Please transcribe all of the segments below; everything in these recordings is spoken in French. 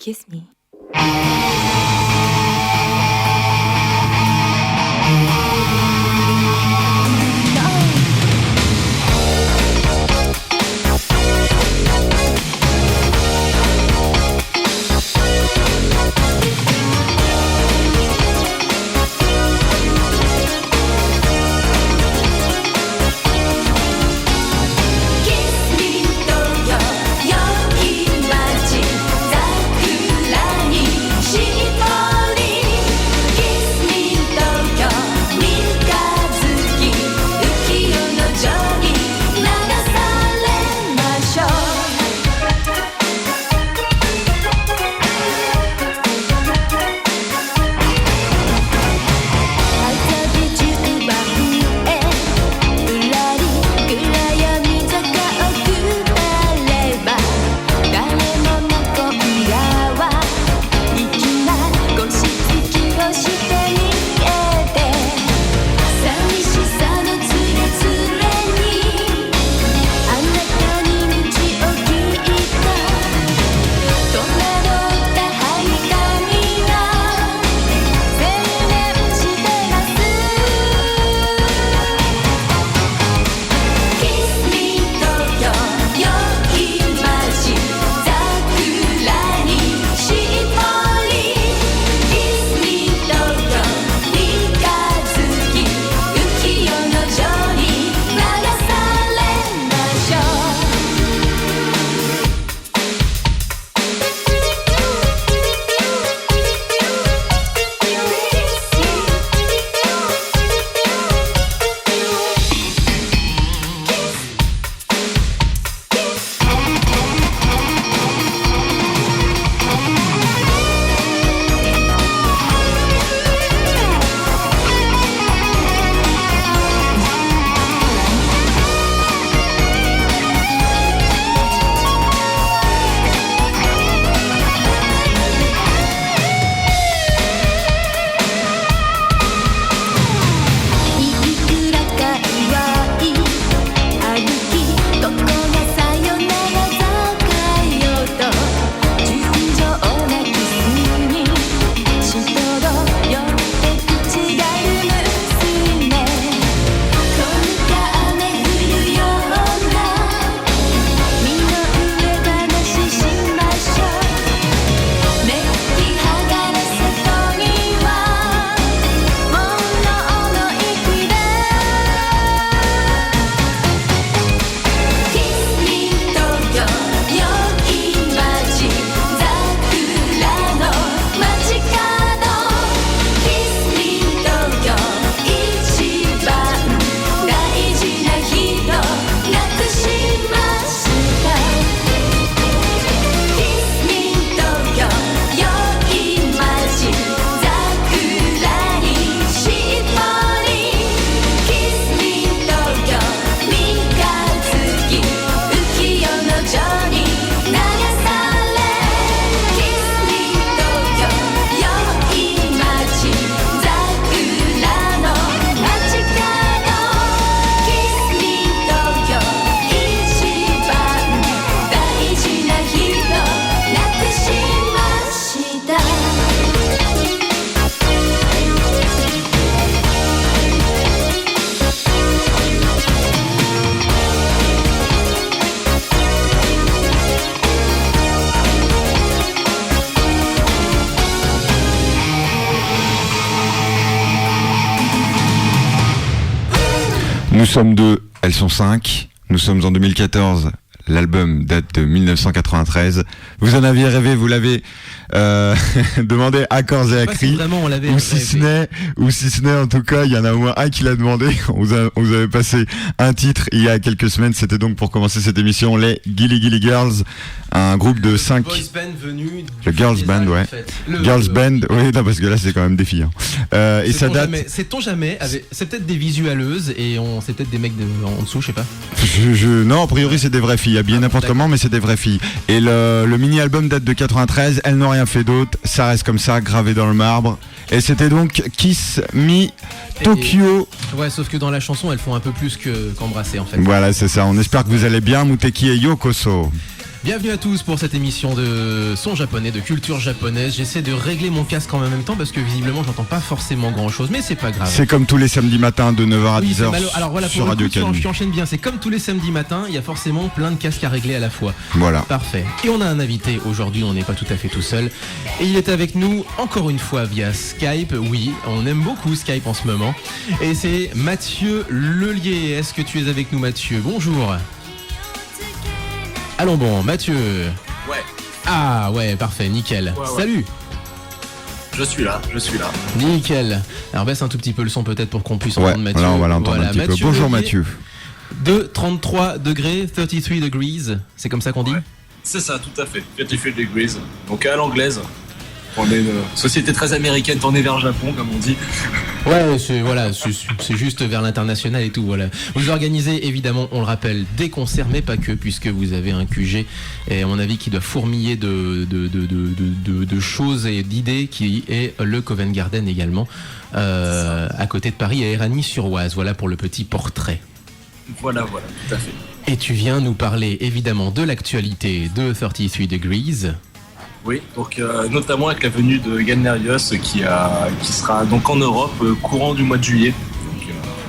Kiss Me. Nous sommes deux, elles sont cinq. Nous sommes en 2014. L'album date de 1993. Vous en aviez rêvé, vous l'avez demandé à corps et à cri. Si vraiment on l'avait ou si ce n'est, en tout cas, il y en a au moins un qui l'a demandé. On vous avait passé un titre il y a quelques semaines. C'était donc pour commencer cette émission, les Gilly Gilly Girls, un groupe de 5. Boys band venu. Le girls band, ouais. Girls band, oui, non, parce que là c'est quand même des filles. Hein. Et ça date. Sait-on jamais c'est peut-être des visualeuses et c'est peut-être des mecs en dessous, je sais pas. Non, a priori c'est des vraies filles. Habillées n'importe comment, mais c'est des vraies filles. Et le mini-album date de 93. Elles n'ont rien fait d'autre. Ça reste comme ça, gravé dans le marbre. Et c'était donc Kiss Me Tokyo. Ouais, sauf que dans la chanson, elles font un peu plus qu'embrasser en fait. Voilà, c'est ça. On espère que vous allez bien, Muteki et Yokoso. Bienvenue à tous pour cette émission de son japonais, de culture japonaise. J'essaie de régler mon casque en même temps parce que visiblement j'entends pas forcément grand chose, mais c'est pas grave. C'est comme tous les samedis matins de 9h à 10h Alors voilà, sur pour Radio le coup, Canu. tu enchaînes bien. C'est comme tous les samedis matins, il y a forcément plein de casques à régler à la fois. Voilà. Parfait. Et on a un invité aujourd'hui, on n'est pas tout à fait tout seul. Et il est avec nous encore une fois via Skype. Oui, on aime beaucoup Skype en ce moment. Et c'est Mathieu Lelier. Est-ce que tu es avec nous, Mathieu? Bonjour. Allons bon, Mathieu. Ouais, Ah ouais, parfait, nickel. Ouais. Salut. je suis là. Nickel. Alors baisse un tout petit peu le son peut-être pour qu'on puisse Ouais, entendre Mathieu. là on va l'entendre un petit peu. Bonjour Lelier, Mathieu. De 33 degrés, 33 degrees. C'est comme ça qu'on dit? Ouais. C'est ça, tout à fait. 33 degrees. Donc à l'anglaise. On est une société très américaine tournée vers le Japon, comme on dit. Ouais, c'est juste vers l'international et tout, voilà. Vous organisez évidemment, on le rappelle, des concerts, mais pas que, puisque vous avez un QG, et à mon avis, qui doit fourmiller de choses et d'idées, qui est le Covent Garden également, à côté de Paris, à Éragny-sur-Oise. Voilà pour le petit portrait. Voilà, tout à fait. Et tu viens nous parler évidemment de l'actualité de 33 Degrees. Oui, donc notamment avec la venue de Galnerius qui sera donc en Europe courant du mois de juillet.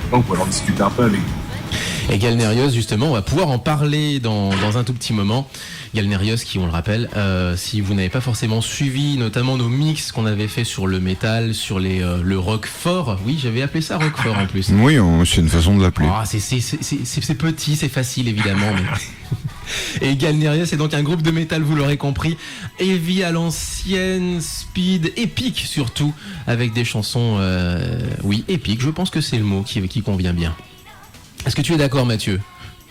Donc voilà, on discuter un peu avec vous. Et Galnerius, justement, on va pouvoir en parler dans un tout petit moment. Galnerius, qui, on le rappelle, si vous n'avez pas forcément suivi, notamment nos mix qu'on avait fait sur le métal, sur le rock fort. Oui, j'avais appelé ça rock fort en plus. Oui, c'est une façon de l'appeler. Ah, c'est petit, c'est facile évidemment. Mais... Et Galnerius est donc un groupe de métal, vous l'aurez compris, heavy à l'ancienne, speed, épique surtout, avec des chansons, oui, épiques. Je pense que c'est le mot qui convient bien. Est-ce que tu es d'accord, Mathieu?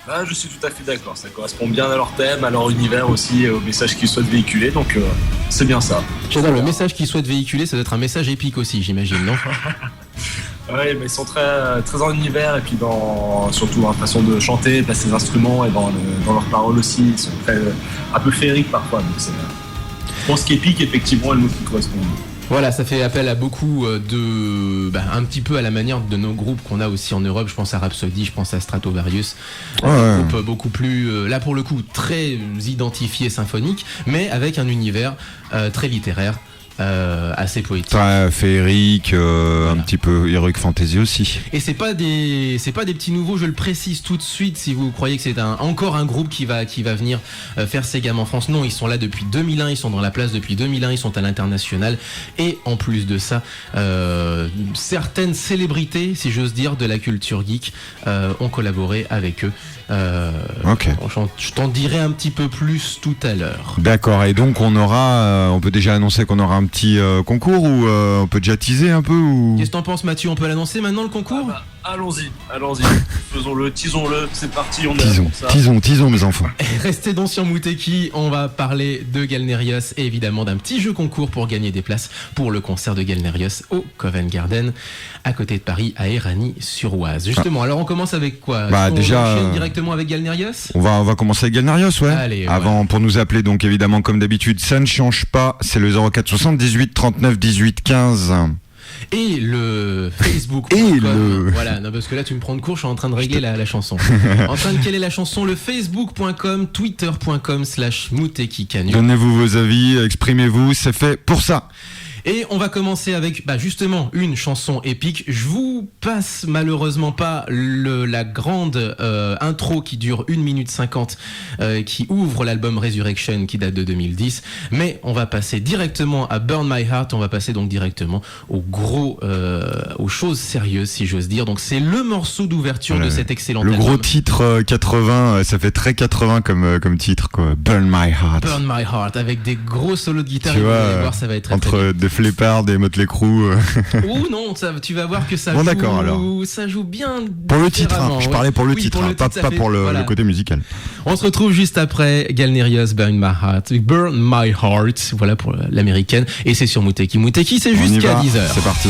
Ah, je suis tout à fait d'accord, ça correspond bien à leur thème, à leur univers aussi, au message qu'ils souhaitent véhiculer, donc c'est bien ça. J'adore, le message qu'ils souhaitent véhiculer, ça doit être un message épique aussi, j'imagine, non? Oui, mais ils sont très, très en univers et puis surtout dans la façon de chanter, passer les instruments et dans leurs paroles aussi, ils sont très, un peu féeriques parfois. Donc je pense qu'épique, effectivement, est le mot qui correspond. Voilà, ça fait appel à beaucoup un petit peu à la manière de nos groupes qu'on a aussi en Europe. Je pense à Rhapsody, je pense à Stratovarius. Un groupe beaucoup plus, là pour le coup, très identifié, symphonique, mais avec un univers très littéraire. Assez poétique, très féerique, voilà. Un petit peu heroic fantasy aussi. Et c'est pas des petits nouveaux, je le précise tout de suite si vous croyez que c'est encore un groupe qui va venir faire ses gammes en France. Non, ils sont là depuis 2001, ils sont dans la place depuis 2001, ils sont à l'international et en plus de ça, certaines célébrités, si j'ose dire, de la culture geek ont collaboré avec eux. Ok. Je t'en dirai un petit peu plus tout à l'heure. D'accord, et donc on peut déjà annoncer qu'on aura un petit concours ou on peut déjà teaser un peu ou... Qu'est-ce que t'en penses, Mathieu? On peut l'annoncer maintenant, le concours? Allons-y, faisons-le, tisons-le, c'est parti, on est là pour ça. Tisons mes enfants. Restez donc sur Mouteki, on va parler de Galnerius et évidemment d'un petit jeu concours pour gagner des places pour le concert de Galnerius au Covent Garden, à côté de Paris, à Éragny-sur-Oise. Justement, alors on commence avec quoi? On enchaîne directement avec Galnerius? On va commencer avec Galnerius, ouais. Allez, avant, pour nous appeler, donc évidemment, comme d'habitude, ça ne change pas, c'est le 04 78 39 18 15. Et le Facebook.com. Voilà, non, parce que là tu me prends de court, je suis en train de régler la chanson. En train de caler la chanson, le Facebook.com, Twitter.com/Mouteki-Canu. Donnez-vous vos avis, exprimez-vous, c'est fait pour ça. Et on va commencer avec justement une chanson épique. Je vous passe malheureusement pas la grande intro qui dure 1 minute 50 qui ouvre l'album Resurrection qui date de 2010, mais on va passer directement à Burn My Heart, on va passer donc directement aux choses sérieuses si j'ose dire. Donc c'est le morceau d'ouverture de cet excellent album. Le gros titre 80, ça fait très 80 comme titre quoi. Burn My Heart. Burn My Heart avec des gros solos de guitare, tu et vois, vous allez voir, ça va être très, entre très des Flippard, des Motley Crue. Ou non, tu vas voir que ça bon, joue, d'accord, alors. Ça joue bien. Pour le titre, hein. Je parlais pour le oui, titre, pour le pas pour le côté musical. On se retrouve juste après Galnerius, Burn My Heart, voilà pour l'américaine, et c'est sur Mouteki. Mouteki, c'est jusqu'à 10h. C'est parti.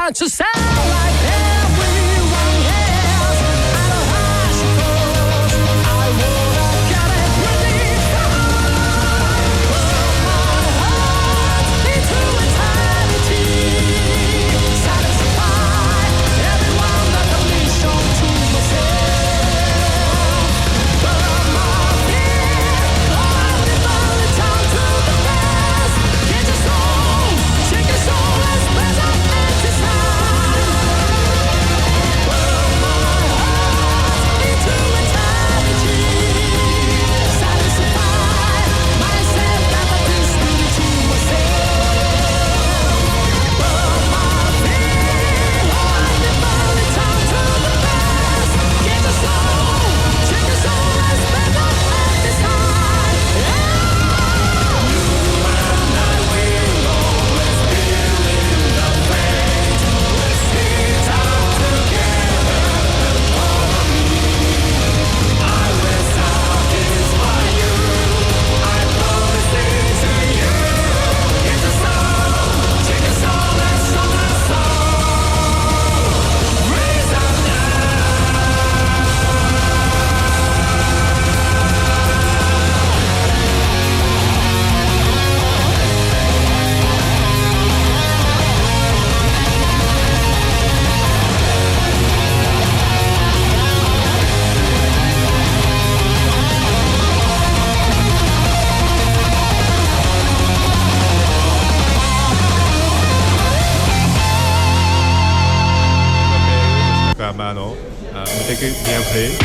want to sound like everyone else. I know how she goes. I wanna get it really far. Put my heart into eternity. Satisfy everyone that the mission to myself. Burn my fear, all the burn down to the past. Get your soul, shake your soul, let's press up and decide. Burn my heart into eternity. Satisfy myself that the destiny to myself. Burn my fear, all the burn down to the past. Get your soul, shake your soul, let's press up and decide. a mano, muteky bien pris.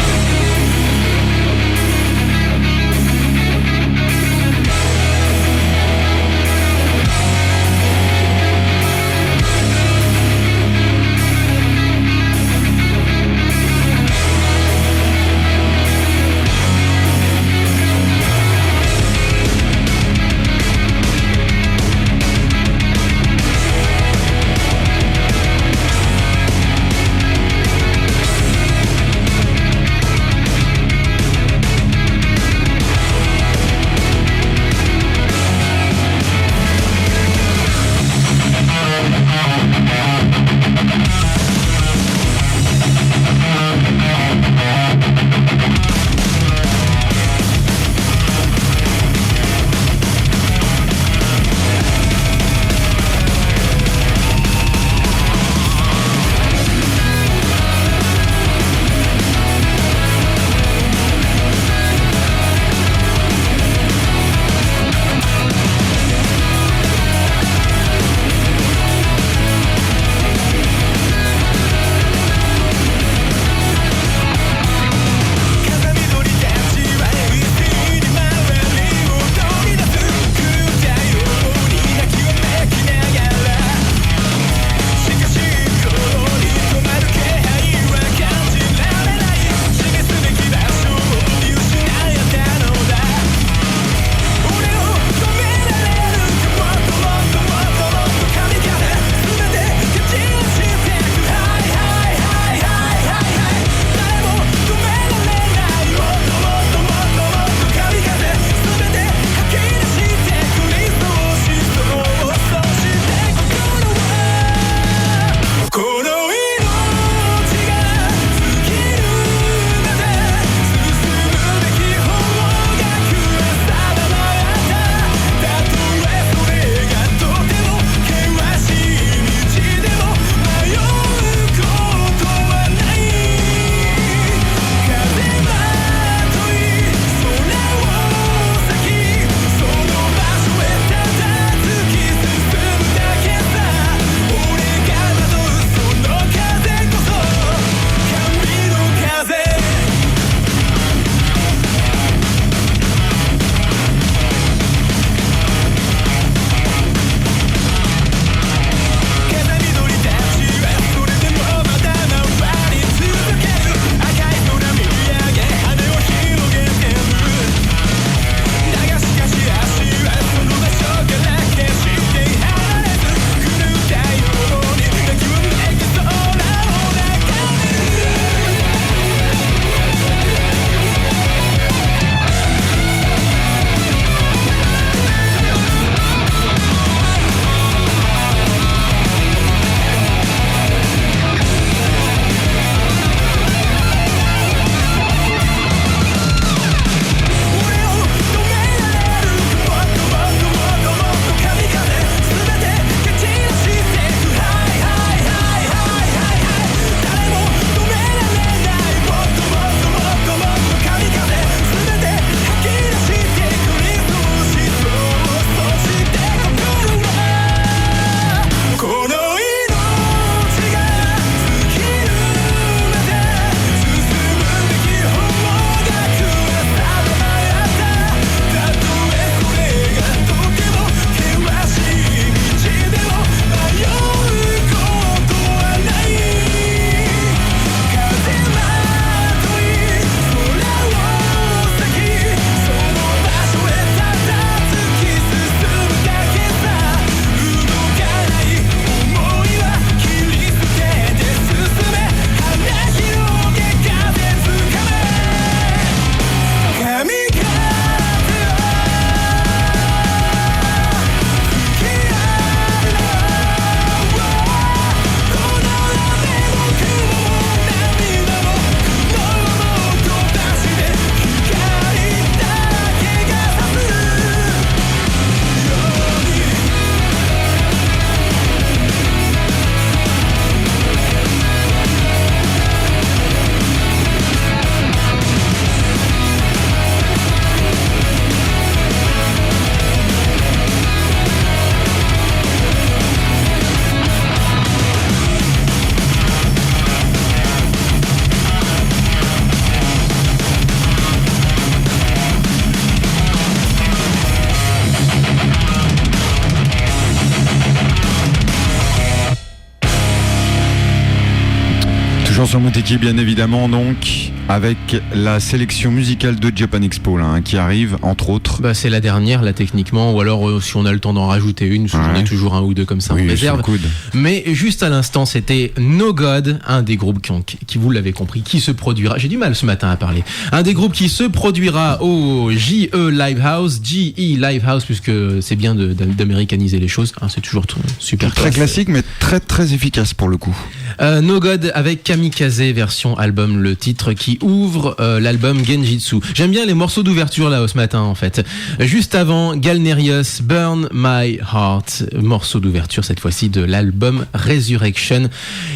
Toujours sur Moteki, bien évidemment, donc, avec la sélection musicale de Japan Expo, là, qui arrive, entre autres. Bah, c'est la dernière, là, techniquement, ou alors si on a le temps d'en rajouter une, parce que j'en ai toujours un ou deux comme ça en Oui, sur réserve. le coude. Mais juste à l'instant, c'était No God, un des groupes qui vous l'avez compris, qui se produira. J'ai du mal ce matin à parler. Un des groupes qui se produira au JE Livehouse, GE Livehouse, puisque c'est bien d'américaniser les choses. Hein, c'est toujours super. Très classique, mais très très efficace pour le coup. No God avec Kamikaze version album, le titre qui ouvre l'album Genjitsu. J'aime bien les morceaux d'ouverture là ce matin en fait. Juste avant, Galnerius, Burn My Heart, morceau d'ouverture cette fois-ci de l'album Resurrection.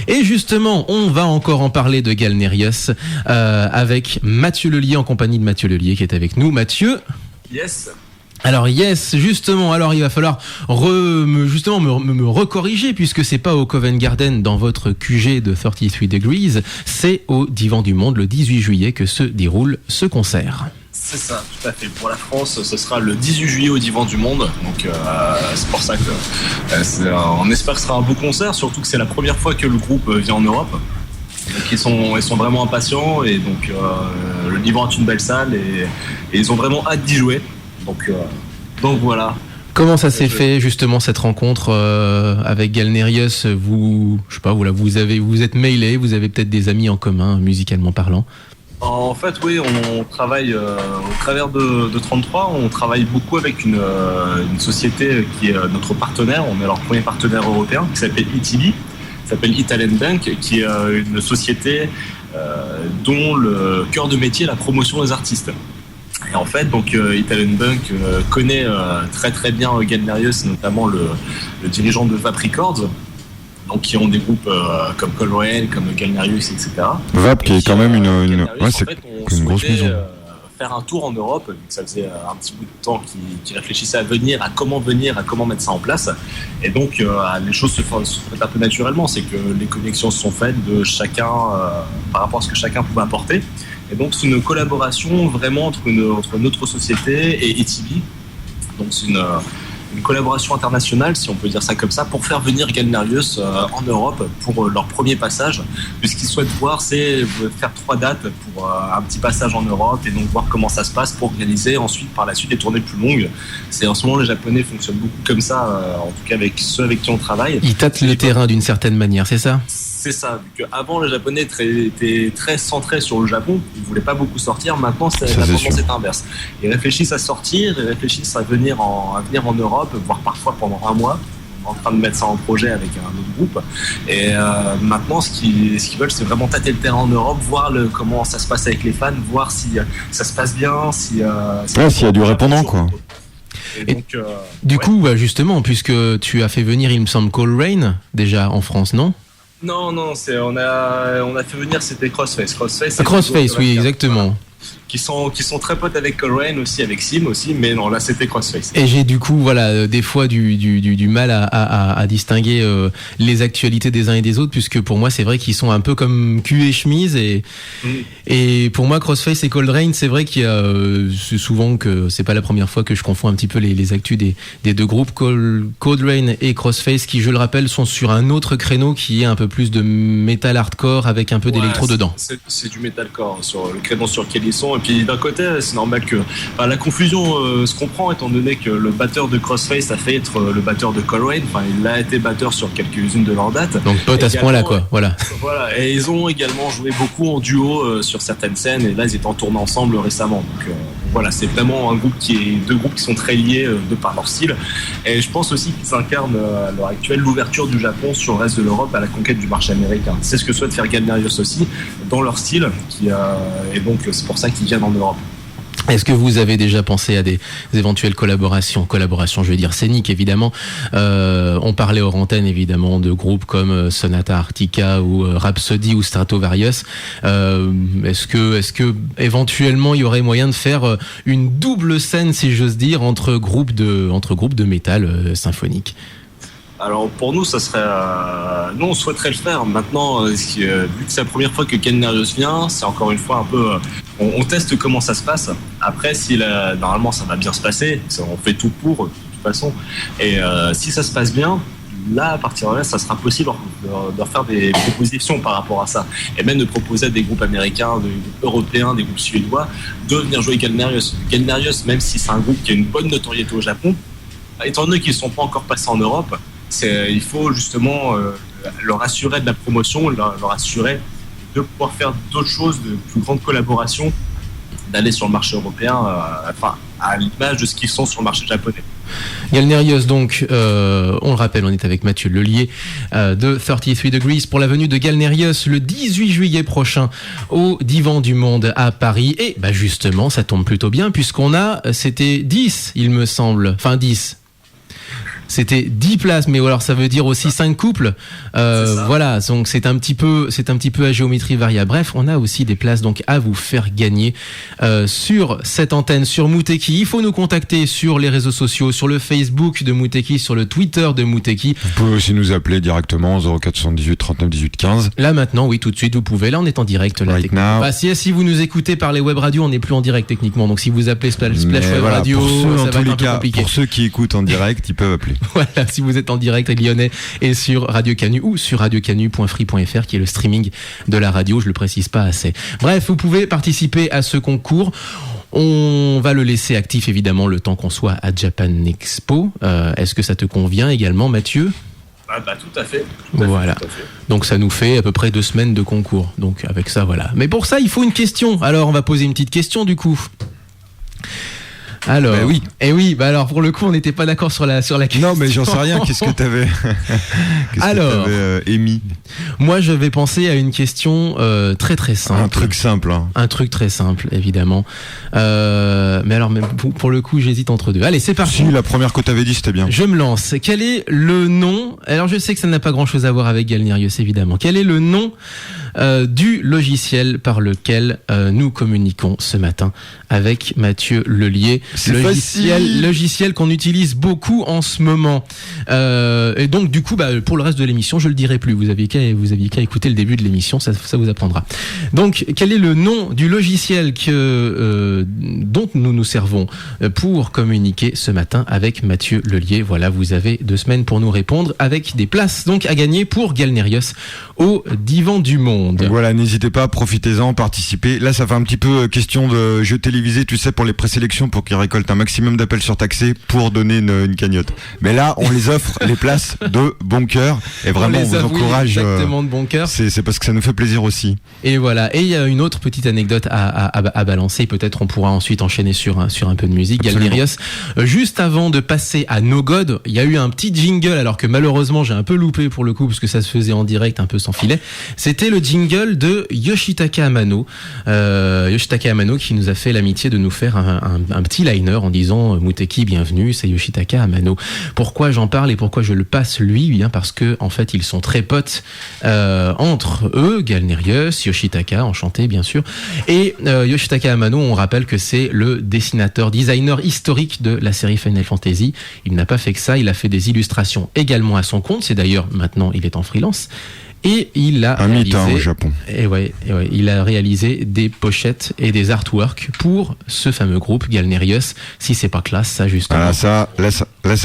Et justement, on va encore en parler de Galnerius avec Mathieu Lelier, en compagnie de Mathieu Lelier qui est avec nous. Mathieu. Yes. Alors justement, alors il va falloir me recorriger puisque c'est pas au Covent Garden dans votre QG de 33 Degrees, c'est au Divan du Monde le 18 juillet que se déroule ce concert. C'est ça, tout à fait. Pour la France, ce sera le 18 juillet au Divan du Monde. Donc c'est pour ça que on espère que ce sera un beau concert, surtout que c'est la première fois que le groupe vient en Europe. Donc ils sont vraiment impatients et donc le Divan est une belle salle et ils ont vraiment hâte d'y jouer. Donc voilà. Comment ça s'est fait justement cette rencontre avec Galnerius? Vous êtes mailé, vous avez peut-être des amis en commun musicalement parlant. En fait, oui, on travaille au travers de 33. On travaille beaucoup avec une société qui est notre partenaire. On est leur premier partenaire européen qui s'appelle ETB, s'appelle Italian Bank, qui est une société dont le cœur de métier est la promotion des artistes. Et en fait, donc Italian Bank connaît très très bien Galnerius, notamment le dirigeant de Vap Records, donc qui ont des groupes comme Colrain, comme Galnerius, etc. Vap qui est quand même une grosse maison. Faire un tour en Europe, vu que ça faisait un petit bout de temps qu'ils réfléchissaient à comment mettre ça en place. Et donc les choses se font un peu naturellement, c'est que les connexions se sont faites de chacun par rapport à ce que chacun pouvait apporter. Et donc c'est une collaboration vraiment entre notre société et ETB. Donc c'est une collaboration internationale, si on peut dire ça comme ça, pour faire venir Galnerius en Europe pour leur premier passage. Puis ce qu'ils souhaitent voir, c'est faire 3 dates pour un petit passage en Europe et donc voir comment ça se passe pour organiser ensuite par la suite des tournées plus longues. C'est en ce moment les Japonais fonctionnent beaucoup comme ça, en tout cas avec ceux avec qui on travaille. Ils tâtent le terrain d'une certaine manière, c'est ça ? C'est ça, vu qu'avant les Japonais étaient très centrés sur le Japon, ils ne voulaient pas beaucoup sortir, maintenant la tendance est inverse. Ils réfléchissent à sortir, ils réfléchissent à venir en Europe, voire parfois pendant un mois. On est en train de mettre ça en projet avec un autre groupe. Et maintenant, ce qu'ils veulent, c'est vraiment tâter le terrain en Europe, voir comment ça se passe avec les fans, voir si ça se passe bien, s'il y a du répondant, quoi. Et donc, du coup, justement, puisque tu as fait venir, il me semble, Colrain, déjà en France, non ? Non, on a fait venir, c'était Crossface. Crossface, oui, exactement. Qui sont très potes avec Colrain aussi, avec Sim aussi, mais non, là c'était Crossface. Et j'ai du coup, des fois du mal à distinguer les actualités des uns et des autres, puisque pour moi c'est vrai qu'ils sont un peu comme cul et chemise, et pour moi Crossface et Colrain, c'est vrai qu'il y a souvent que c'est pas la première fois que je confonds un petit peu les actus des deux groupes, Colrain et Crossface, qui je le rappelle sont sur un autre créneau qui est un peu plus de metal hardcore avec un peu d'électro dedans. C'est du metalcore sur le créneau sur lequel ils sont. Et puis d'un côté, c'est normal que la confusion se comprend, étant donné que le batteur de Crossface a fait être le batteur de Colrain. Enfin, il a été batteur sur quelques-unes de leurs dates. Donc pote à ce point-là, quoi. Voilà. Et ils ont également joué beaucoup en duo sur certaines scènes. Et là, ils étaient en tournée ensemble récemment. Donc voilà, c'est vraiment deux groupes qui sont très liés de par leur style. Et je pense aussi qu'ils incarnent à l'heure actuelle l'ouverture du Japon sur le reste de l'Europe à la conquête du marché américain. C'est ce que souhaite faire Galnerius aussi dans leur style. Et donc c'est pour ça qu'ils viennent en Europe. Est-ce que vous avez déjà pensé à des éventuelles collaborations, je veux dire scéniques évidemment. On parlait hors antenne évidemment de groupes comme Sonata Arctica ou Rhapsody ou Stratovarius. Est-ce que éventuellement il y aurait moyen de faire une double scène, si j'ose dire, entre groupes de métal symphonique? Alors pour nous, ça serait, nous on souhaiterait le faire. Maintenant, vu que c'est la première fois que Galnerius vient, c'est encore une fois un peu, on teste comment ça se passe. Après, normalement ça va bien se passer, on fait tout pour de toute façon. Et si ça se passe bien, là, à partir de là, ça sera possible de leur faire des propositions par rapport à ça. Et même de proposer à des groupes américains, des groupes européens, des groupes suédois, de venir jouer Galnerius. Galnerius, même si c'est un groupe qui a une bonne notoriété au Japon, étant donné qu'ils ne sont pas encore passés en Europe, il faut justement leur assurer de la promotion, leur assurer de pouvoir faire d'autres choses, de plus grandes collaborations, d'aller sur le marché européen, à l'image de ce qu'ils sont sur le marché japonais. Galnerius, donc, on le rappelle, on est avec Mathieu Lelier de 33 Degrees pour la venue de Galnerius le 18 juillet prochain au Divan du Monde à Paris. Et bah justement, ça tombe plutôt bien puisqu'on a, c'était 10, il me semble, enfin 10. C'était 10 places, mais alors ça veut dire aussi 5 couples. Voilà, donc c'est un petit peu à géométrie variable. Bref, on a aussi des places donc à vous faire gagner sur cette antenne, sur Muteki. Il faut nous contacter sur les réseaux sociaux, sur le Facebook de Muteki, sur le Twitter de Muteki. Vous pouvez aussi nous appeler directement 0478 39 18 15. Là maintenant, oui, tout de suite, vous pouvez. Là, on est en direct. Là, Right now. bah, si vous nous écoutez par les web radios, on n'est plus en direct techniquement. Donc si vous appelez Splash Mais Web voilà, Radio, pour ceux, ça en va tous être les un peu cas, compliqué. pour ceux qui écoutent en direct, ils peuvent appeler. Voilà, si vous êtes en direct lyonnais et sur Radio Canu ou sur radiocanu.free.fr qui est le streaming de la radio, je le précise pas assez. Bref, vous pouvez participer à ce concours. On va le laisser actif évidemment le temps qu'on soit à Japan Expo. Est-ce que ça te convient également, Mathieu ? Tout à fait. Voilà. Tout à fait. Donc ça nous fait à peu près 2 semaines de concours. Donc avec ça, voilà. Mais pour ça, il faut une question. Alors on va poser une petite question du coup. Alors, oui. Et oui, bah alors pour le coup, on n'était pas d'accord sur la question. Non, mais j'en sais rien. Qu'est-ce que t'avais émis? Moi, je vais penser à une question très très simple. Un truc simple. Hein. Un truc très simple, évidemment. Mais alors, même pour le coup, j'hésite entre deux. Allez, c'est parti. Si, la première que t'avais dit, c'était bien. Je me lance. Quel est le nom? Alors, je sais que ça n'a pas grand-chose à voir avec Galnerius, évidemment. Quel est le nom du logiciel par lequel nous communiquons ce matin avec Mathieu Lelier? C'est facile. Logiciel qu'on utilise beaucoup en ce moment. Et donc, du coup, pour le reste de l'émission, je le dirai plus. Vous aviez qu'à écouter le début de l'émission, ça vous apprendra. Donc, quel est le nom du logiciel dont nous nous servons pour communiquer ce matin avec Mathieu Lelier? Voilà, vous avez 2 semaines pour nous répondre avec des places donc à gagner pour Galnerius au Divan du Monde. Donc voilà, n'hésitez pas, profitez-en, participez. Là, ça fait un petit peu question de jeu télévisé, tu sais, pour les présélections, pour qu'ils récoltent un maximum d'appels surtaxés pour donner une cagnotte. Mais là, on les offre les places de bon cœur. Et vraiment, on vous encourage. Exactement, de bon cœur. C'est parce que ça nous fait plaisir aussi. Et voilà. Et il y a une autre petite anecdote à balancer. Peut-être on pourra ensuite enchaîner sur un peu de musique. Absolument. Galnerius. Juste avant de passer à No God, il y a eu un petit jingle, alors que malheureusement, j'ai un peu loupé pour le coup, parce que ça se faisait en direct, un peu sans filet. C'était le jingle de Yoshitaka Amano. Yoshitaka Amano qui nous a fait l'amitié de nous faire un petit liner en disant Muteki, bienvenue, c'est Yoshitaka Amano. Pourquoi j'en parle et pourquoi je le passe lui? Bien parce que en fait ils sont très potes entre eux, Galnerius, Yoshitaka, enchanté bien sûr, et Yoshitaka Amano, on rappelle que c'est le designer historique de la série Final Fantasy. Il n'a pas fait que ça, il a fait des illustrations également à son compte. C'est d'ailleurs maintenant il est en freelance. Et il a réalisé, au Japon. Et ouais, il a réalisé des pochettes et des artworks pour ce fameux groupe Galnerius. Si c'est pas classe, ça justement. Là, ça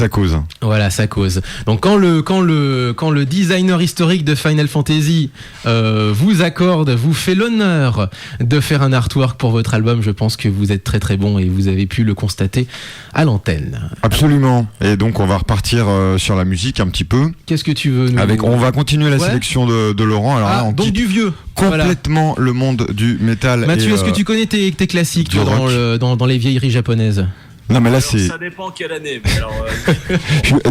cause. Voilà, ça cause. Donc quand le designer historique de Final Fantasy vous fait l'honneur de faire un artwork pour votre album, je pense que vous êtes très très bon et vous avez pu le constater à l'antenne. Absolument. Et donc on va repartir sur la musique un petit peu. Qu'est-ce que tu veux nous... On va continuer la sélection de Laurent. Alors là, on donc quitte du vieux. complètement le monde du métal. Mathieu, est-ce que tu connais tes classiques du toi, dans les vieilleries japonaises? Non mais là Alors, c'est. ça dépend quelle année. Mais alors,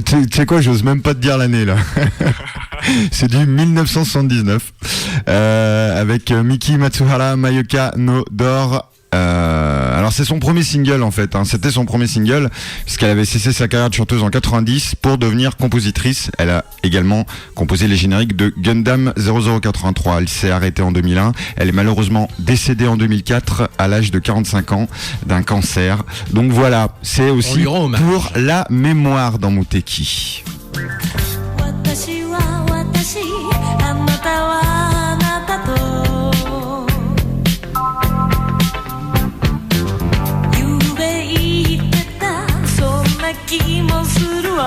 Tu sais quoi, j'ose même pas te dire l'année là. C'est du 1979 avec Miki Matsuhara Mayoka no Door. Alors c'est son premier single en fait, hein. C'était son premier single puisqu'elle avait cessé sa carrière de chanteuse en 90 pour devenir compositrice. Elle a également composé les génériques de Gundam 0083. Elle s'est arrêtée en 2001. Elle est malheureusement décédée en 2004 à l'âge de 45 ans d'un cancer. Donc voilà, c'est aussi lui rend hommage. pour la mémoire dans Muteki. 私は私あなたはあなたとゆうべ言ってたそんな気もするわ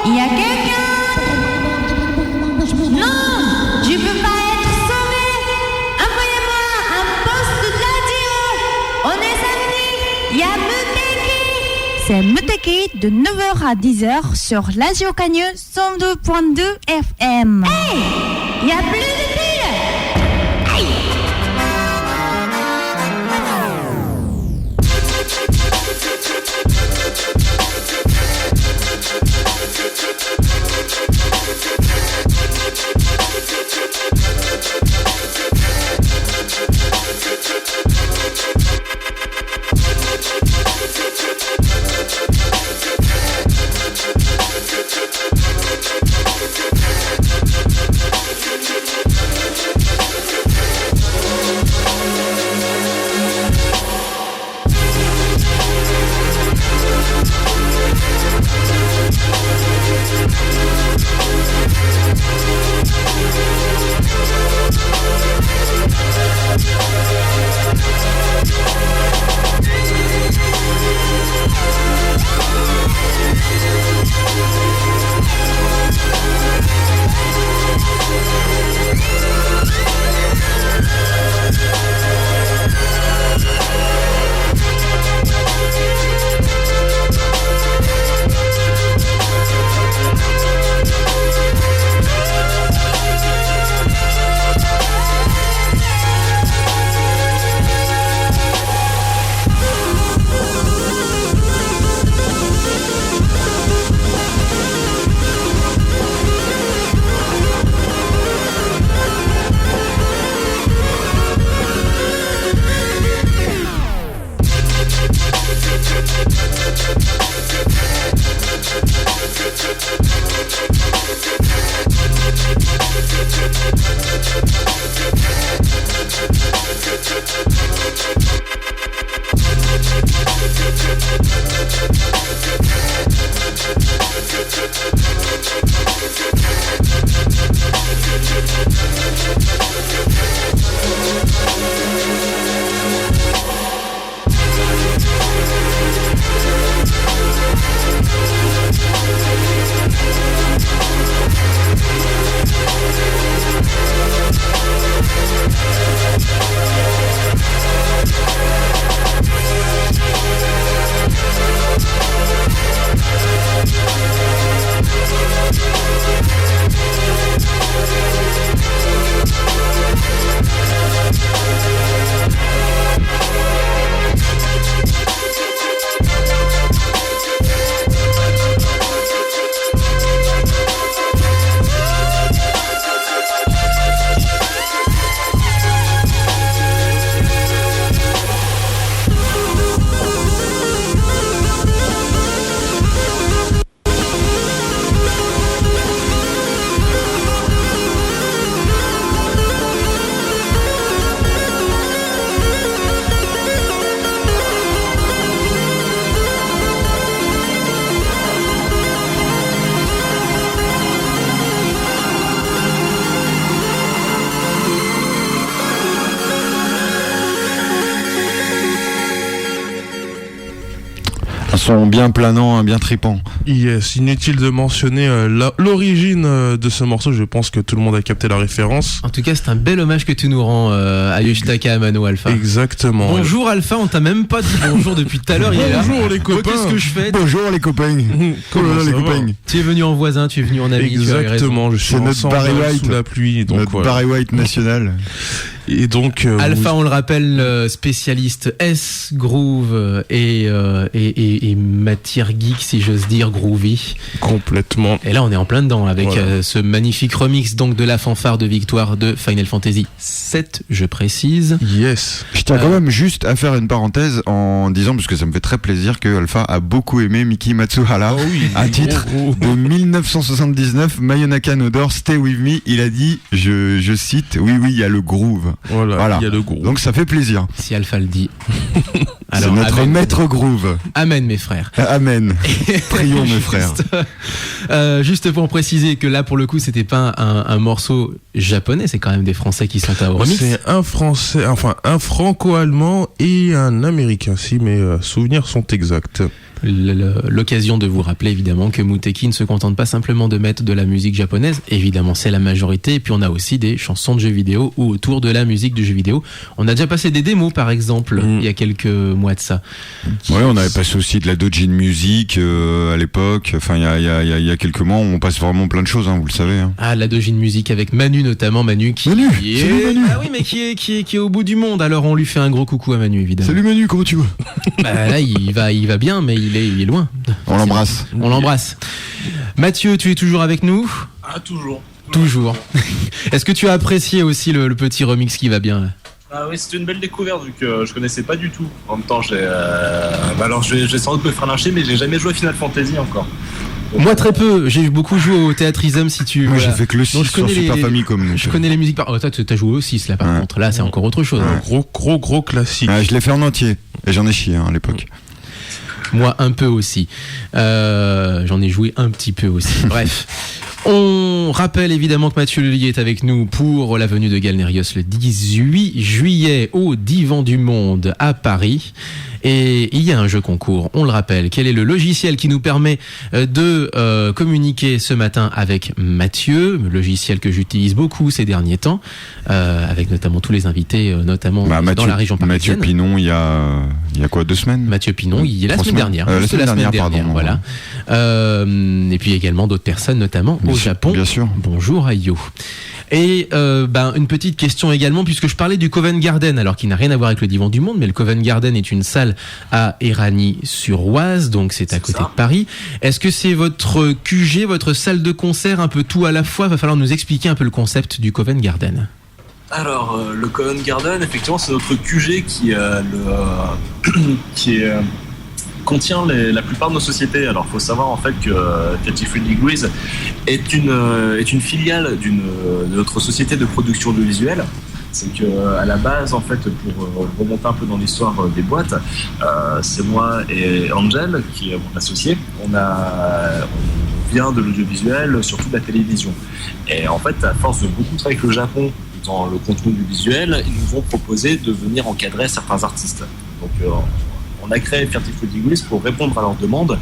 Il y a quelqu'un? Non, je peux pas être sauvé. Envoyez-moi un poste de radio. On est samedi. Il y a Muteki. C'est Muteki de 9h à 10h sur Radio Cagnes 102.2 FM. Hey, il y a plus de fil. Hey. Un son bien planant, bien tripant. Yes, inutile de mentionner l'origine de ce morceau, je pense que tout le monde a capté la référence. En tout cas, c'est un bel hommage que tu nous rends à Yoshtaka Amano Alpha. Exactement. Bonjour Alpha, on t'a même pas dit bonjour depuis tout à l'heure. Il est là. Bonjour les copains. Qu'est-ce que je fais? Bonjour les copains. Comment les ça va copains. Tu es venu en voisin, tu es venu en ami. Exactement, je suis C'est en notre sandales Barry White. sous la pluie. Donc, Notre voilà. Barry White national. Et donc, Alpha, on le rappelle, spécialiste S, groove et matière geek, si j'ose dire, groovy. complètement. Et là, on est en plein dedans avec Voilà. ce magnifique remix donc de la fanfare de victoire de Final Fantasy 7, je précise. Yes. Je tiens quand même juste à faire une parenthèse en disant, parce que ça me fait très plaisir, que Alpha a beaucoup aimé Miki Matsuhara. Ah oui, à gros, titre gros. de 1979, Mayonaka Nodor, Stay With Me, il a dit, je cite, oui, il y a le groove. Voilà, il y a le gros. Donc ça fait plaisir. Si Alpha le dit. C'est notre amen. maître groove. Amen, mes frères. Amen. Prions mes frères. Juste pour préciser que là, pour le coup, c'était pas un morceau japonais, c'est quand même des Français qui sont au remix. C'est un français, enfin un franco-allemand et un américain, si mes souvenirs sont exacts. l'occasion de vous rappeler évidemment que Muteki ne se contente pas simplement de mettre de la musique japonaise, évidemment c'est la majorité, et puis on a aussi des chansons de jeux vidéo ou autour de la musique de jeux vidéo. On a déjà passé des démos par exemple il y a quelques mois de ça. Ouais, on avait passé aussi de la Dojin Music à l'époque, enfin il y a quelques mois, on passe vraiment plein de choses, hein, vous le savez. Hein. Ah, la Dojin Music avec Manu notamment, Manu qui Manu, est... salut Manu. Ah oui, mais qui est au bout du monde, alors on lui fait un gros coucou à Manu évidemment. Salut Manu, comment tu vas? Bah, là il va bien, mais il est loin. On l'embrasse. On l'embrasse. Mathieu, tu es toujours avec nous? Ah, toujours. Toujours. Est-ce que tu as apprécié aussi le petit remix qui va bien là? Ah oui, c'était une belle découverte vu que je connaissais pas du tout. En même temps, alors je vais sans doute me faire lyncher, mais j'ai jamais joué à Final Fantasy encore. Donc, Moi très peu, j'ai beaucoup joué au Théâtrisme si tu... Moi voilà. j'ai fait que le 6 Donc, je sur connais Super les- Famicom. donc, Je connais les musiques par... Oh, toi t'as joué au 6 là par Ouais. contre, là c'est encore autre chose. hein. Gros classique. je l'ai fait en entier et j'en ai chié hein, à l'époque. Moi un peu aussi. J'en ai joué un petit peu aussi. Bref. On rappelle évidemment que Mathieu Lellier est avec nous pour la venue de Galnerios le 18 juillet au Divan du Monde à Paris. Et il y a un jeu concours, on le rappelle. Quel est le logiciel qui nous permet de communiquer ce matin avec Mathieu, le logiciel que j'utilise beaucoup ces derniers temps, avec notamment tous les invités, notamment dans la région Mathieu parisienne. Pinon, il y a quoi, 2 semaines? Mathieu Pinon, il est la 3 semaine semaines. dernière. La juste semaine dernière, pardon. voilà. Et puis également d'autres personnes, notamment Bien au sûr, Japon. bien sûr. Bonjour Ayo. Et une petite question également, puisque je parlais du Covent Garden, alors qui n'a rien à voir avec le Divan du Monde, mais le Covent Garden est une salle à Éragny-sur-Oise, donc c'est à côté ça. de Paris. Est-ce que c'est votre QG, votre salle de concert, un peu tout à la fois? Va falloir nous expliquer un peu le concept du Covent Garden. Alors, le Covent Garden, effectivement, c'est notre QG contient la plupart de nos sociétés. Alors, il faut savoir en fait que 33 Degrees est une filiale de notre société de production audiovisuelle. C'est que à la base, en fait, pour remonter un peu dans l'histoire des boîtes, c'est moi et Angel, qui est mon associé. On vient de l'audiovisuel, surtout de la télévision. Et en fait, à force de beaucoup travailler avec le Japon dans le contenu du visuel, ils nous ont proposé de venir encadrer certains artistes. Donc, on a créé 33 Degrees pour répondre à leurs demandes.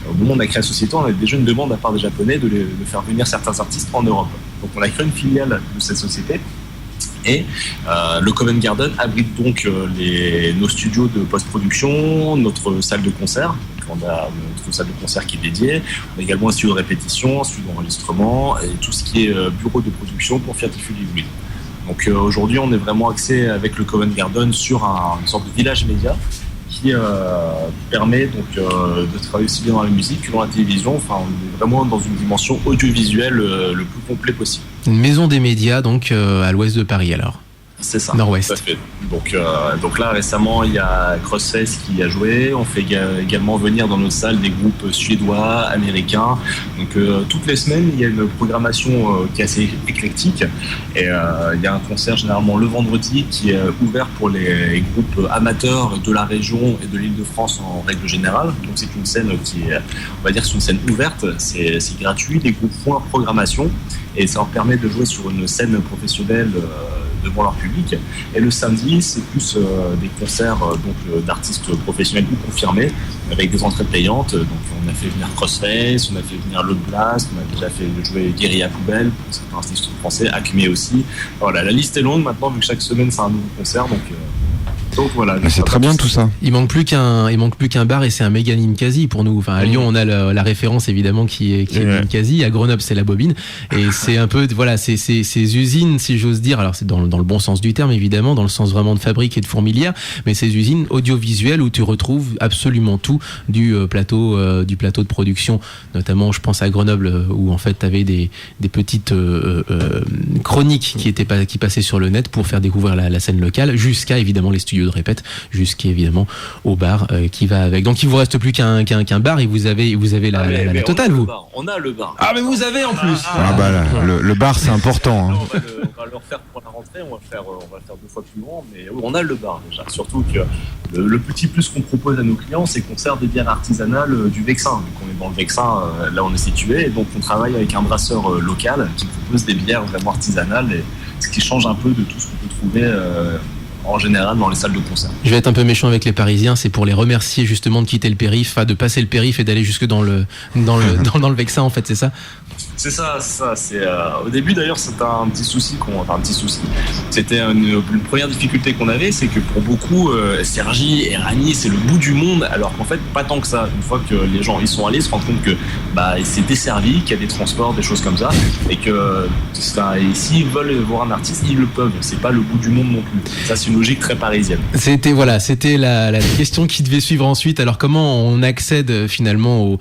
Au moment où on a créé la société, on avait déjà une demande à part des Japonais de faire venir certains artistes en Europe. Donc, on a créé une filiale de cette société. Et le Covent Garden abrite donc nos studios de post-production, notre salle de concert. Donc on a notre salle de concert qui est dédiée. On a également un studio de répétition, un studio d'enregistrement et tout ce qui est bureau de production pour 33 Degrees. Donc aujourd'hui, on est vraiment axé avec le Covent Garden sur une sorte de village média qui permet donc de travailler aussi bien dans la musique que dans la télévision. Enfin, on est vraiment dans une dimension audiovisuelle le plus complet possible. Une maison des médias, donc à l'ouest de Paris alors. C'est ça. Nord-ouest. Tout à fait. Donc là, récemment, il y a Crossface qui a joué. On fait également venir dans notre salle des groupes suédois, américains. Donc toutes les semaines, il y a une programmation qui est assez éclectique. Et il y a un concert généralement le vendredi qui est ouvert pour les groupes amateurs de la région et de l'Île-de-France en règle générale. Donc c'est une scène qui est, on va dire, c'est une scène ouverte. C'est gratuit. Les groupes font une programmation et ça leur permet de jouer sur une scène professionnelle devant leur public. Et le samedi, c'est plus des concerts d'artistes professionnels ou confirmés avec des entrées payantes. Donc on a fait venir Crossface, on a fait venir Le Blast, on a déjà fait jouer Guérilla Poubelle pour certains artistes français, Acme aussi. Voilà, la liste est longue maintenant vu que chaque semaine c'est un nouveau concert. Donc voilà. Mais c'est très bien tout ça. Il manque plus qu'un bar et c'est un méga Ninkasi pour nous. Enfin, à Lyon, on a la référence évidemment qui est Ninkasi. À Grenoble, c'est la Bobine. Et c'est un peu, voilà, ces usines, si j'ose dire. Alors, c'est dans le bon sens du terme, évidemment, dans le sens vraiment de fabrique et de fourmilière. Mais ces usines audiovisuelles où tu retrouves absolument tout du plateau de production. Notamment, je pense à Grenoble où en fait, tu avais des petites chroniques qui passaient sur le net pour faire découvrir la scène locale, jusqu'à évidemment les studios de répète, jusqu'à évidemment au bar qui va avec. Donc il vous reste plus qu'un bar et vous avez la totale, vous. On a le bar. Ah mais vous avez en plus. Le bar c'est important. Hein. On va le refaire pour la rentrée, on va le faire 2 fois plus grand, mais oui, on a le bar déjà. Surtout que le petit plus qu'on propose à nos clients, c'est qu'on sert des bières artisanales du Vexin. Donc on est dans le Vexin, là on est situé, et donc on travaille avec un brasseur local qui propose des bières vraiment artisanales, et ce qui change un peu de tout ce qu'on peut trouver en général dans les salles de concert. Je vais être un peu méchant avec les Parisiens, c'est pour les remercier justement de quitter le périph', enfin, de passer le périph' et d'aller jusque dans le Vexin en fait, c'est ça? C'est ça. C'est au début d'ailleurs c'était un petit souci. C'était une première difficulté qu'on avait, c'est que pour beaucoup, Cergy et Ragny c'est le bout du monde, alors qu'en fait pas tant que ça. Une fois que les gens y sont allés, se rendent compte que c'est desservi, qu'il y a des transports, des choses comme ça, et que et s'ils veulent voir un artiste, ils le peuvent. C'est pas le bout du monde non plus. Ça c'est une logique très parisienne. C'était la question qui devait suivre ensuite. Alors comment on accède finalement au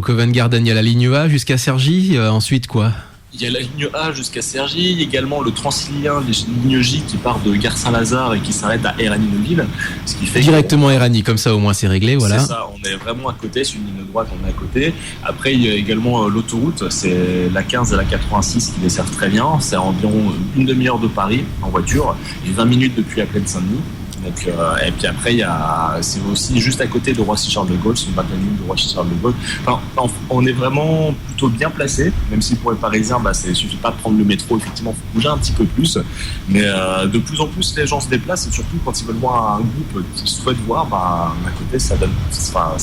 Covent Garden? Il y a la ligne A jusqu'à Cergy. Ensuite quoi? Il y a la ligne A jusqu'à Cergy, également le Transilien, les lignes J qui part de Gare Saint-Lazare et qui s'arrête à Éragny-Neuville, ce qui fait directement Éragny, comme ça au moins c'est réglé, voilà. C'est ça, on est vraiment à côté, c'est une ligne droite, on est à côté. Après il y a également l'autoroute, c'est la 15 et la 86 qui desservent très bien, c'est à environ une demi-heure de Paris en voiture et 20 minutes depuis la plaine Saint-Denis. Donc, et puis après, c'est aussi juste à côté de Roissy-Charles de Gaulle, c'est une vingtaine de minutes de Roissy-Charles de Gaulle. Enfin, on est vraiment plutôt bien placé, même si pour les Parisiens, il suffit pas de prendre le métro, effectivement, il faut bouger un petit peu plus. Mais de plus en plus, les gens se déplacent, et surtout quand ils veulent voir un groupe qu'ils souhaitent voir, à côté, ça donne. C'est un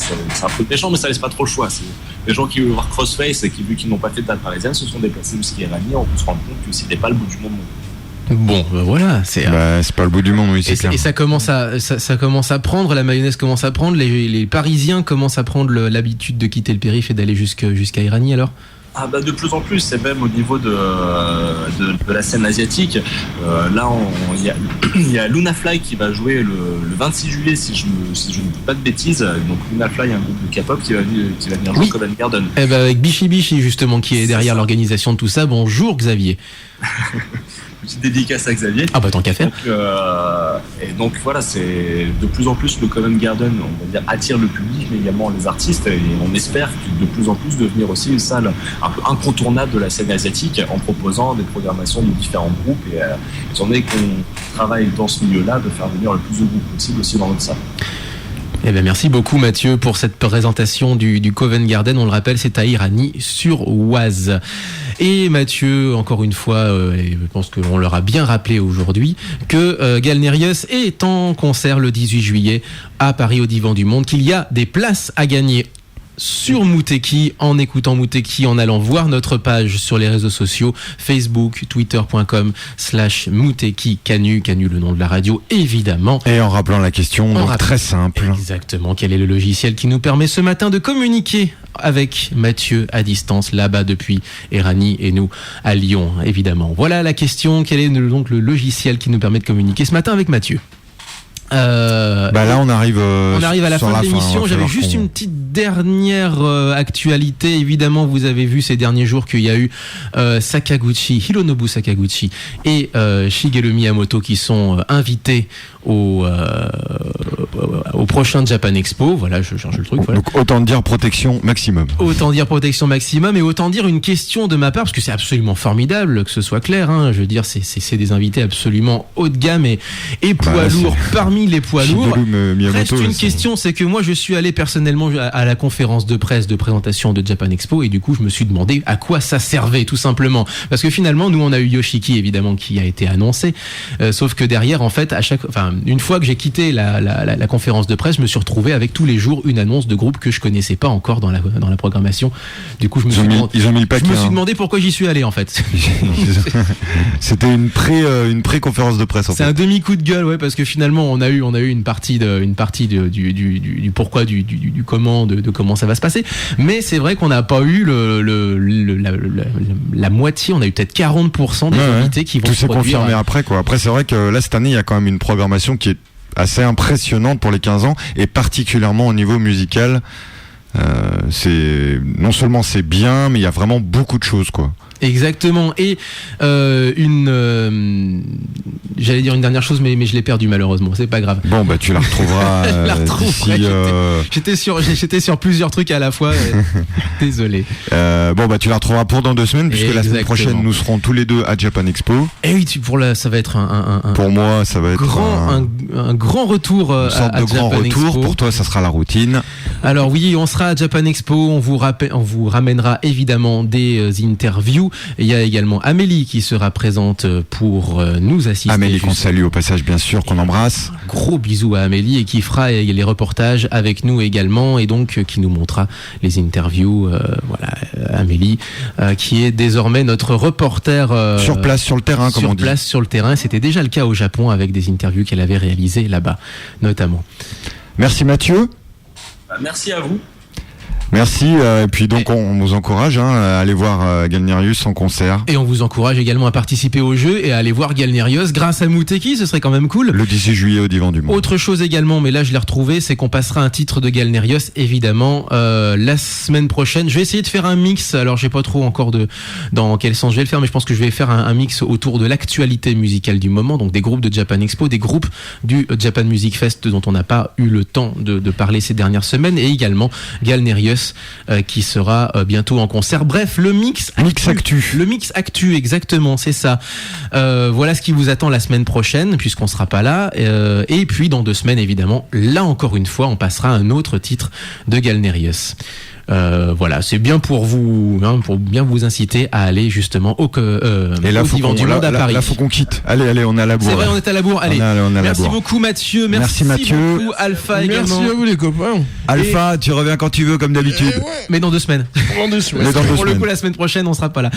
peu méchant, mais ça laisse pas trop le choix. C'est les gens qui veulent voir Crossface et qui, vu qu'ils n'ont pas fait de date parisienne, se sont déplacés jusqu'à Éragny, on peut se rendre compte que c'était pas le bout du monde. Bon, voilà, c'est pas le bout du monde, oui, c'est clair. Et ça commence à prendre, la mayonnaise commence à prendre, les Parisiens commencent à prendre l'habitude de quitter le périph' et d'aller jusqu'à Éragny alors? De plus en plus, c'est même au niveau de la scène asiatique. Là, il y a Luna Fly qui va jouer le 26 juillet, si je ne dis pas de bêtises. Donc Luna Fly, un groupe de K-pop qui va venir jouer au Covent Garden. Avec Bichi Bichi justement qui est derrière l'organisation de tout ça. Bonjour Xavier. Petite dédicace à Xavier. Tant qu'à faire. Et donc voilà, c'est de plus en plus le Covent Garden, on va dire, attire le public, mais également les artistes, et on espère de plus en plus devenir aussi une salle un peu incontournable de la scène asiatique en proposant des programmations de différents groupes, et étant donné qu'on travaille dans ce milieu-là, de faire venir le plus de groupes possible aussi dans notre salle. Merci beaucoup Mathieu pour cette présentation du Covent Garden. On le rappelle, c'est à Éragny-sur-Oise. Et Mathieu, encore une fois, je pense qu'on leur a bien rappelé aujourd'hui que Galnerius est en concert le 18 juillet à Paris au Divan du Monde, qu'il y a des places à gagner sur Mouteki, en écoutant Mouteki, en allant voir notre page sur les réseaux sociaux, Facebook, twitter.com/Mouteki, Canu le nom de la radio, évidemment. Et en rappelant la question, très simple. Exactement, quel est le logiciel qui nous permet ce matin de communiquer avec Mathieu à distance, là-bas depuis Éragny et nous à Lyon, évidemment. Voilà la question, quel est donc le logiciel qui nous permet de communiquer ce matin avec Mathieu? Là on arrive à la fin de l'émission. J'avais juste une petite dernière actualité. Évidemment, vous avez vu ces derniers jours qu'il y a eu Sakaguchi, Hironobu Sakaguchi et Shigeru Miyamoto qui sont invités au prochain Japan Expo. Voilà, je change le truc. Voilà. Donc autant dire protection maximum. Autant dire protection maximum, et autant dire une question de ma part, parce que c'est absolument formidable, que ce soit clair. Je veux dire, c'est des invités absolument haut de gamme et poids lourds parmi les poids lourds. Reste une question, c'est que moi je suis allé personnellement à la conférence de presse de présentation de Japan Expo, et du coup je me suis demandé à quoi ça servait, tout simplement. Parce que finalement, nous on a eu Yoshiki évidemment qui a été annoncé, sauf que derrière en fait, une fois que j'ai quitté la conférence de presse, je me suis retrouvé avec tous les jours une annonce de groupe que je connaissais pas encore dans la programmation. Du coup je me suis demandé pourquoi j'y suis allé en fait. C'était une pré-conférence de presse en fait. C'est un demi-coup de gueule, ouais, parce que finalement on a eu une partie du pourquoi, du comment, de comment ça va se passer. Mais c'est vrai qu'on n'a pas eu la moitié, on a eu peut-être 40% des invités qui vont tout se s'est produire. confirmé après quoi. Après c'est vrai que là cette année il y a quand même une programmation qui est assez impressionnante pour les 15 ans, et particulièrement au niveau musical. Non seulement c'est bien, mais il y a vraiment beaucoup de choses quoi. Exactement. Et j'allais dire une dernière chose, mais je l'ai perdue malheureusement. C'est pas grave. Bon tu la retrouveras. J'étais sur plusieurs trucs à la fois. Désolé. Tu la retrouveras pour dans 2 semaines, puisque la semaine prochaine nous serons tous les deux à Japan Expo. Et oui, ça va être pour moi, ça va être un grand retour. Une sorte de grand retour. Expo. Pour toi, ça sera la routine. Alors oui, on sera à Japan Expo. On vous ramènera évidemment des interviews tout. Il y a également Amélie qui sera présente pour nous assister. Amélie qu'on salue au passage, bien sûr, qu'on embrasse. Gros bisous à Amélie et qui fera les reportages avec nous également et donc qui nous montrera les interviews. Voilà, Amélie qui est désormais notre reporter Sur place, sur le terrain, comme on dit. sur place, sur le terrain. C'était déjà le cas au Japon avec des interviews qu'elle avait réalisées là-bas, notamment. Merci Mathieu. Merci à vous. Merci. Et puis donc on vous encourage à aller voir Galnerius en concert. Et on vous encourage également à participer au jeu et à aller voir Galnerius grâce à Mouteki, ce serait quand même cool. Le 18 juillet au Divan du Monde. Autre chose également, mais là je l'ai retrouvé, c'est qu'on passera un titre de Galnerius évidemment la semaine prochaine. Je vais essayer de faire un mix, alors j'ai pas trop encore dans quel sens je vais le faire, mais je pense que je vais faire un mix autour de l'actualité musicale du moment, donc des groupes de Japan Expo, des groupes du Japan Music Fest dont on n'a pas eu le temps de parler ces dernières semaines, et également Galnerius qui sera bientôt en concert. Bref, le mix actu. Le mix actu, exactement, c'est ça. Voilà ce qui vous attend la semaine prochaine, puisqu'on sera pas là. Et puis dans 2 semaines, évidemment, là encore une fois, on passera un autre titre de Galnerius. Voilà, c'est bien pour vous, pour bien vous inciter à aller justement et là, au Divan du Monde à Paris. Là, faut qu'on quitte. Allez, on est à la bourre. C'est vrai, on est à la bourre. Allez, on est à la merci bourre. beaucoup Mathieu. Merci, Mathieu. beaucoup Alpha également. Merci à vous les copains. Alpha, tu reviens quand tu veux, comme d'habitude. Mais dans 2 semaines. Dans 2 semaines. Mais dans 2 Pour le semaines. coup, la semaine prochaine, on sera pas là.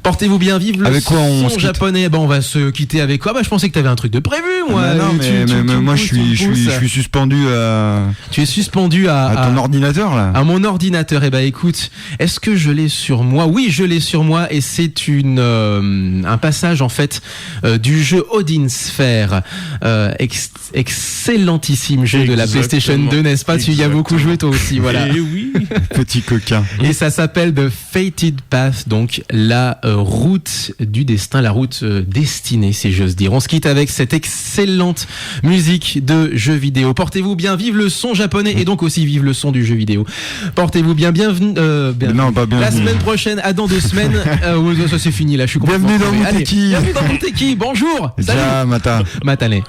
Portez-vous bien, vive le Avec quoi on son se quitte japonais. On va se quitter avec quoi? Je pensais que t'avais un truc de prévu, moi. Ah, non, mais moi, je suis suspendu à Tu es suspendu à ton ordinateur là. à mon ordinateur. Eh ben, écoute, est-ce que je l'ai sur moi? Oui, je l'ai sur moi, et c'est un passage en fait du jeu Odin Sphere, excellentissime jeu de la PlayStation 2, n'est-ce pas? Tu y as beaucoup joué toi aussi, voilà. Et oui. Petit coquin. Et ça s'appelle The Fated Path, donc la route du destin, la route destinée, si j'ose dire. On se quitte avec cette excellente musique de jeu vidéo. Portez-vous bien, vive le son japonais et donc aussi vive le son du jeu vidéo. Portez-vous bien, bienvenue. Non, pas bienvenue. La semaine prochaine, dans 2 semaines. Ça c'est fini là, je suis complètement Bienvenue dans crevé. Allez, Mouteki. bienvenue dans Mouteki. Bonjour. Salut. Ja, Mata. Matane.